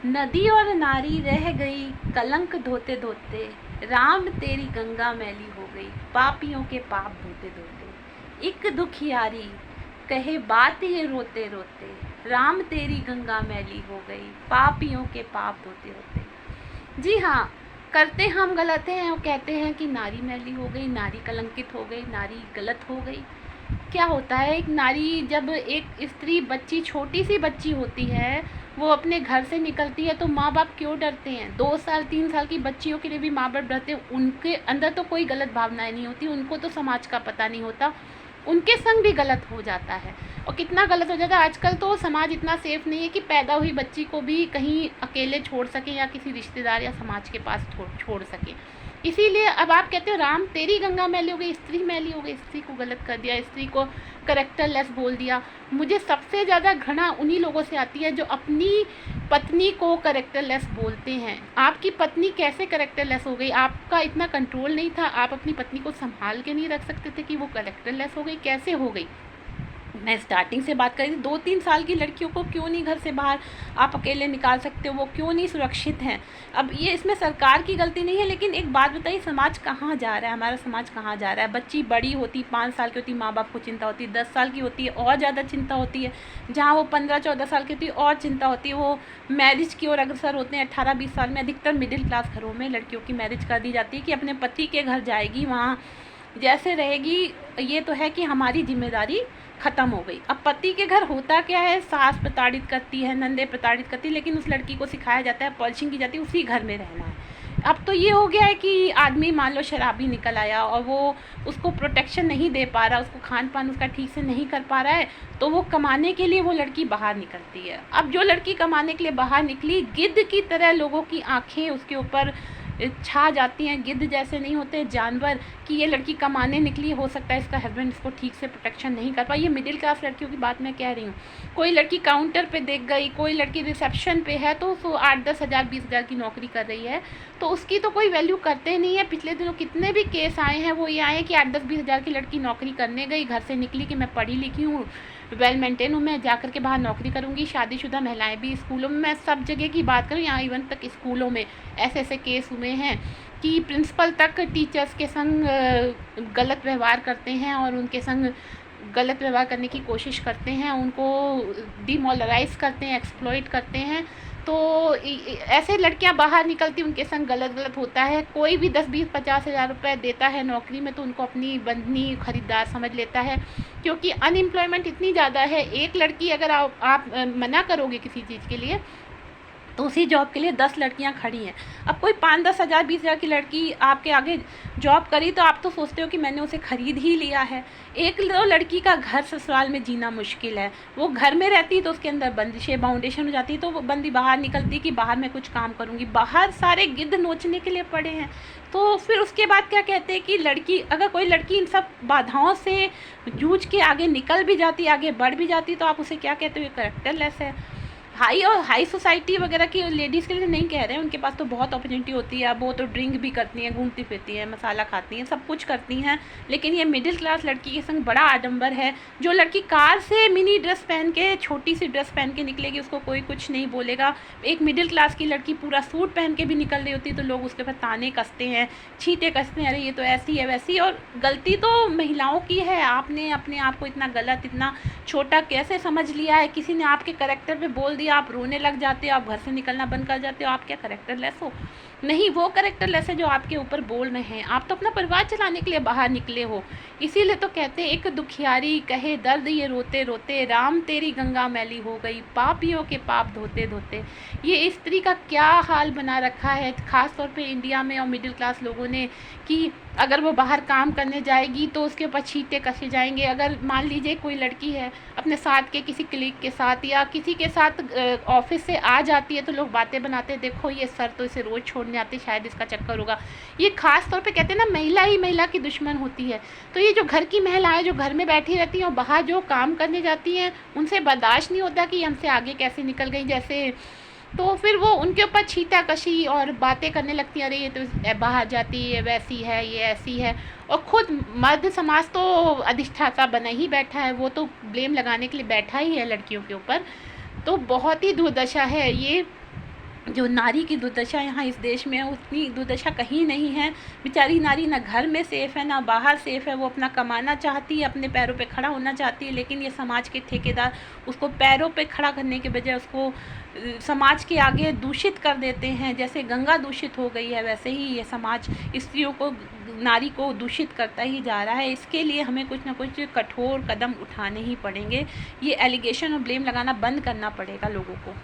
नदी और नारी रह गई कलंक धोते धोते, राम तेरी गंगा मैली हो गई पापियों के पाप धोते धोते। एक दुखियारी कहे बात ये रोते रोते, राम तेरी गंगा मैली हो गई पापियों के पाप धोते धोते। जी हाँ, करते हम गलत हैं और कहते हैं कि नारी मैली हो गई, नारी कलंकित हो गई, नारी गलत हो गई। क्या होता है, एक नारी जब एक स्त्री बच्ची, छोटी सी बच्ची होती है, वो अपने घर से निकलती है तो माँ बाप क्यों डरते हैं? 2 साल 3 साल की बच्चियों के लिए भी माँ बाप डरते हैं। उनके अंदर तो कोई गलत भावनाएं नहीं होती, उनको तो समाज का पता नहीं होता, उनके संग भी गलत हो जाता है। और कितना गलत हो जाता है, आजकल तो समाज इतना सेफ नहीं है कि पैदा हुई बच्ची को भी कहीं अकेले छोड़ सके या किसी रिश्तेदार या समाज के पास छोड़ सके। इसीलिए अब आप कहते हो राम तेरी गंगा मैली हो गई, स्त्री मैली हो गई, स्त्री को गलत कर दिया, स्त्री को करेक्टरलेस बोल दिया। मुझे सबसे ज़्यादा घृणा उन्हीं लोगों से आती है जो अपनी पत्नी को करेक्टरलेस बोलते हैं। आपकी पत्नी कैसे करेक्टरलेस हो गई? आपका इतना कंट्रोल नहीं था? आप अपनी पत्नी को संभाल के नहीं रख सकते थे कि वो करेक्टरलेस हो गई? कैसे हो गई? मैं स्टार्टिंग से बात करी थी, 2-3 साल की लड़कियों को क्यों नहीं घर से बाहर आप अकेले निकाल सकते हो? वो क्यों नहीं सुरक्षित हैं? अब ये इसमें सरकार की गलती नहीं है, लेकिन एक बात बताइए, समाज कहाँ जा रहा है? हमारा समाज कहाँ जा रहा है? बच्ची बड़ी होती, 5 साल की होती, माँ बाप को चिंता होती, 10 साल की होती है और ज़्यादा चिंता होती है, जहाँ वो 15-14 साल की होती है और चिंता होती है। वो मैरिज की ओर अग्रसर होते हैं। 18-20 साल में अधिकतर मिडिल क्लास घरों में लड़कियों की मैरिज कर दी जाती है कि अपने पति के घर जाएगी, वहाँ जैसे रहेगी। ये तो है कि हमारी जिम्मेदारी ख़त्म हो गई। अब पति के घर होता क्या है, सास प्रताड़ित करती है, नंदे प्रताड़ित करती है, लेकिन उस लड़की को सिखाया जाता है, पॉलिशिंग की जाती है, उसी घर में रहना है। अब तो ये हो गया है कि आदमी मान लो शराबी निकल आया और वो उसको प्रोटेक्शन नहीं दे पा रहा, उसको खान पान उसका ठीक से नहीं कर पा रहा है, तो वो कमाने के लिए वो लड़की बाहर निकलती है। अब जो लड़की कमाने के लिए बाहर निकली, गिद्ध की तरह लोगों की आंखें उसके ऊपर छा जाती हैं। गिद्ध जैसे नहीं होते जानवर कि ये लड़की कमाने निकली, हो सकता है इसका हस्बैंड इसको ठीक से प्रोटेक्शन नहीं कर पाए। ये मिडिल क्लास लड़कियों की बात मैं कह रही हूँ। कोई लड़की काउंटर पे देख गई, कोई लड़की रिसेप्शन पे है, तो उसको 8-10 हज़ार 20 हज़ार की नौकरी कर रही है, तो उसकी तो कोई वैल्यू करते नहीं है। पिछले दिनों कितने भी केस आए हैं, वो ये आए कि 8-10-20 हज़ार की लड़की नौकरी करने गई, घर से निकली कि मैं पढ़ी लिखी हूँ, वेल मेंटेन हूँ, मैं जाकर के बाहर नौकरी करूँगी। शादीशुदा महिलाएं भी स्कूलों में, मैं सब जगह की बात करूँ, यहाँ इवन तक स्कूलों में ऐसे ऐसे केस हुए हैं कि प्रिंसिपल तक टीचर्स के संग गलत व्यवहार करते हैं और उनके संग गलत व्यवहार करने की कोशिश करते हैं, उनको डिमोरलाइज करते हैं, एक्सप्लॉइट करते हैं। तो ऐसे लड़कियां बाहर निकलती, उनके संग गलत होता है। कोई भी 10-20-50 हज़ार रुपये देता है नौकरी में तो उनको अपनी बंधनी खरीदार समझ लेता है, क्योंकि अनएम्प्लॉयमेंट इतनी ज़्यादा है। एक लड़की अगर आप मना करोगे किसी चीज़ के लिए तो उसी जॉब के लिए 10 लड़कियां खड़ी हैं। अब कोई 5-10 हज़ार 20 हज़ार की लड़की आपके आगे जॉब करी तो आप तो सोचते हो कि मैंने उसे खरीद ही लिया है। एक तो लड़की का घर ससुराल में जीना मुश्किल है, वो घर में रहती तो उसके अंदर बंदिशें बाउंडेशन हो जाती, तो वो बंदी बाहर निकलती कि बाहर मैं कुछ काम करूँगी, बाहर सारे गिद्ध नोचने के लिए पड़े हैं। तो फिर उसके बाद क्या कहते हैं कि लड़की, अगर कोई लड़की इन सब बाधाओं से जूझ के आगे निकल भी जाती, आगे बढ़ भी जाती, तो आप उसे क्या कहते हो? ये करेक्टरलेस है। हाई सोसाइटी वगैरह की लेडीज़ के लिए नहीं कह रहे हैं, उनके पास तो बहुत अपॉर्चुनिटी होती है। वो तो ड्रिंक भी करती हैं, घूमती फिरती हैं, मसाला खाती हैं, सब कुछ करती हैं, लेकिन ये मिडिल क्लास लड़की के संग बड़ा आडंबर है। जो लड़की कार से मिनी ड्रेस पहन के, छोटी सी ड्रेस पहन के निकलेगी, उसको कोई कुछ नहीं बोलेगा। एक मिडिल क्लास की लड़की पूरा सूट पहन के भी निकल रही होती है तो लोग उसके ऊपर ताने कसते हैं, छींटे कसते हैं, अरे ये तो ऐसी है वैसी। और गलती तो महिलाओं की है। आपने अपने आप को इतना गलत, इतना छोटा कैसे समझ लिया है? किसी ने आपके करेक्टर पे बोल दिया, आप रोने लग जाते हो, आप घर से निकलना बंद कर जाते हो। आप क्या करेक्टरलेस हो? नहीं, वो करेक्टरलेस है जो आपके ऊपर बोल रहे हैं। आप तो अपना परिवार चलाने के लिए बाहर निकले हो। इसीलिए तो कहते हैं, एक दुखियारी कहे दर्द ये रोते रोते, राम तेरी गंगा मैली हो गई पापियों के पाप धोते धोते। ये स्त्री का क्या हाल बना रखा है, ख़ास तौर पे इंडिया में और मिडिल क्लास लोगों ने, कि अगर वो बाहर काम करने जाएगी तो उसके ऊपर छींटे कसे जाएंगे। अगर मान लीजिए कोई लड़की है अपने साथ के किसी कलीग के साथ या किसी के साथ ऑफिस से आ जाती है तो लोग बातें बनाते हैं, देखो ये सर तो इसे रोज़ छोड़ने आते, शायद इसका चक्कर होगा। ये खास तौर पे कहते हैं ना, महिला ही महिला की दुश्मन होती है। तो ये जो घर की महिलाएं जो घर में बैठी रहती हैं और बाहर जो काम करने जाती हैं, उनसे बर्दाश्त नहीं होता कि हमसे आगे कैसे निकल गई जैसे। तो फिर वो उनके ऊपर छींटाकशी और बातें करने लगती हैं, अरे ये तो बाहर जाती है, वैसी है, ये ऐसी है। और खुद मर्द समाज तो अधिष्ठाता बना ही बैठा है, वो तो ब्लेम लगाने के लिए बैठा ही है लड़कियों के ऊपर। तो बहुत ही दुर्दशा है ये। जो नारी की दुर्दशा यहाँ इस देश में है, उतनी दुर्दशा कहीं नहीं है। बेचारी नारी ना घर में सेफ़ है, ना बाहर सेफ़ है। वो अपना कमाना चाहती है, अपने पैरों पे खड़ा होना चाहती है, लेकिन ये समाज के ठेकेदार उसको पैरों पे खड़ा करने के बजाय उसको समाज के आगे दूषित कर देते हैं। जैसे गंगा दूषित हो गई है, वैसे ही ये समाज स्त्रियों को, नारी को दूषित करता ही जा रहा है। इसके लिए हमें कुछ ना कुछ कठोर कदम उठाने ही पड़ेंगे। ये एलिगेशन और ब्लेम लगाना बंद करना पड़ेगा लोगों को।